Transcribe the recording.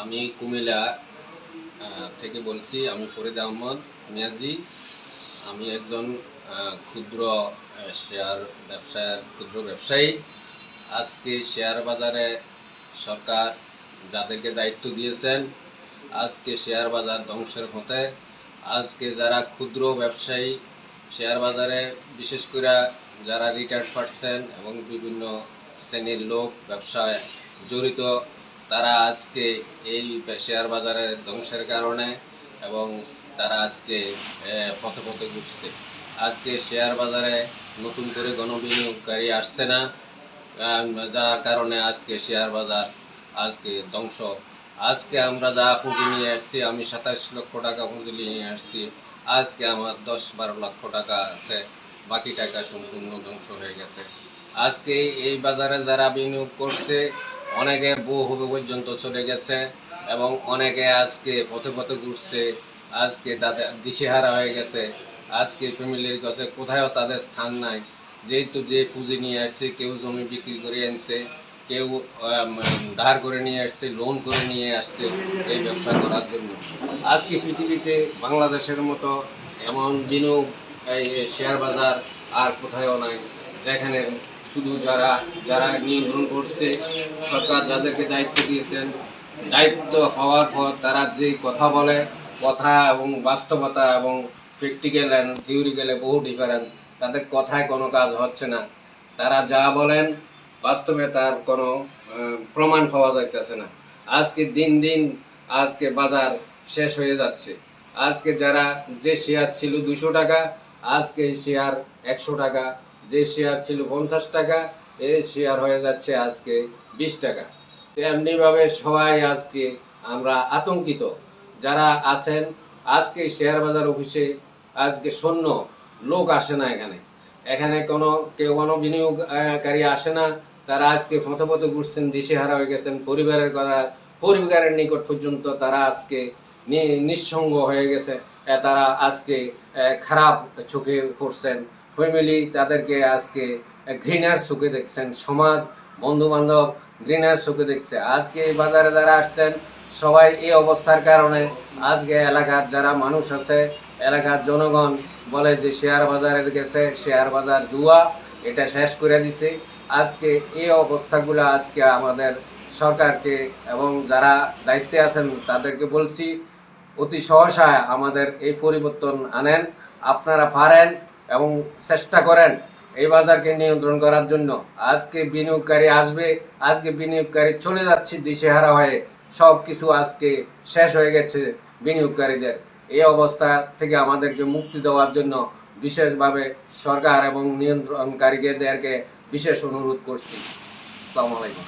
আমি কুমিল্লা থেকে বলছি। আমি ফরিদ আহমদ মিয়াজি। আমি একজন ক্ষুদ্র শেয়ার ব্যবসায়ী। আজকে শেয়ার বাজারে সরকার যাদেরকে দায়িত্ব দিয়েছেন, আজকে শেয়ার বাজার ধ্বংসের পথে। আজকে যারা ক্ষুদ্র ব্যবসায়ী শেয়ার বাজারে, বিশেষ করে যারা রিটায়ার্ড পারসন এবং বিভিন্ন শ্রেণীর লোক ব্যবসায় জড়িত, তারা আজকে এই শেয়ার বাজারে ধ্বংসের কারণে এবং তারা আজকে পথে পথে ঘুরছে। আজকে শেয়ার বাজারে নতুন করে গণবিনিয়োগকারী আসছে না, যার কারণে আজকে শেয়ার বাজার আজকে ধ্বংস। আজকে আমরা যা পুঁজি নিয়ে আসছি, আমি 27 লক্ষ টাকা পুঁজি নিয়ে আসছি, আজকে আমার 10-12 লক্ষ টাকা আছে, বাকি টাকা সম্পূর্ণ ধ্বংস হয়ে গেছে। আজকে এই বাজারে যারা বিনিয়োগ করছে, অনেকে বহু পর্যন্ত চলে গেছে এবং অনেকে আজকে পথে পথে ঘুরছে। আজকে তাদের দিশেহারা হয়ে গেছে। আজকে ফ্যামিলির কাছে কোথাও তাদের স্থান নাই, যেহেতু যে পুঁজি নিয়ে আসছে, কেউ জমি বিক্রি করে আনছে, কেউ ধার করে নিয়ে আসছে, লোন করে নিয়ে আসছে এই ব্যবসা করার জন্য। আজকে পৃথিবীতে বাংলাদেশের মতো এমন বিনিয়োগ শেয়ার বাজার আর কোথাও নাই, যেখানে শুধু যারা নিয়ন্ত্রণ করছে, সরকার যাদেরকে দায়িত্ব দিয়েছেন, দায়িত্ব হওয়ার পর তারা যে কথা বলে, কথা এবং বাস্তবতা এবং প্র্যাকটিক্যাল অ্যান্ড থিওরিক্যালে বহু ডিফারেন্ট। তাদের কথায় কোনো কাজ হচ্ছে না। তারা যা বলেন বাস্তবে তার কোনো প্রমাণ পাওয়া যাইতেছে না। আজকে দিন দিন আজকে বাজার শেষ হয়ে যাচ্ছে। আজকে যারা যে শেয়ার ছিল 200 টাকা, আজকে শেয়ার 100 টাকা। যে শেয়ার ছিল 50 টাকা, এই শেয়ার হয়ে যাচ্ছে আজকে 20 টাকা। এমনিভাবে সবাই আজকে আমরা আতঙ্কিত। যারা আছেন আজকে শেয়ার বাজার অফিসে আজকে শূন্য, লোক আসে না, এখানে কেউ বিনিয়োগকারী আসে না। তারা আজকে পথে পথে ঘুরছেন, দিশেহারা হয়ে গেছেন। পরিবারের নিকট পর্যন্ত তারা আজকে নিঃসঙ্গ হয়ে গেছে। তারা আজকে খারাপ চোখে পড়ছেন। ফ্যামিলি তাদেরকে আজকে ঘৃণার চোখে দেখছেন, সমাজ বন্ধু বান্ধব ঘৃণার চোখে দেখছে। আজকে এই বাজারে যারা আসছেন, সবাই এই অবস্থার কারণে আজকে এলাকার যারা মানুষ আছে, এলাকার জনগণ বলে যে শেয়ার বাজারে গেছে, শেয়ার বাজার জুয়া, এটা শেষ করে দিছে। আজকে এই অবস্থাগুলো আজকে আমাদের সরকারকে এবং যারা দায়িত্বে আছেন তাদেরকে বলছি, অতি সহসায় আমাদের এই পরিবর্তন আনেন। আপনারা পারেন এবং চেষ্টা করেন এই বাজারকে নিয়ন্ত্রণ করার জন্য। আজকে বিনিয়োগকারী আসবে, আজকে বিনিয়োগকারী চলে যাচ্ছে দিশেহারা হয়ে। সব কিছু আজকে শেষ হয়ে গেছে বিনিয়োগকারীদের। এই অবস্থা থেকে আমাদেরকে মুক্তি দেওয়ার জন্য বিশেষভাবে সরকার এবং নিয়ন্ত্রণকারীদেরকে বিশেষ অনুরোধ করছি। আসসালামু আলাইকুম।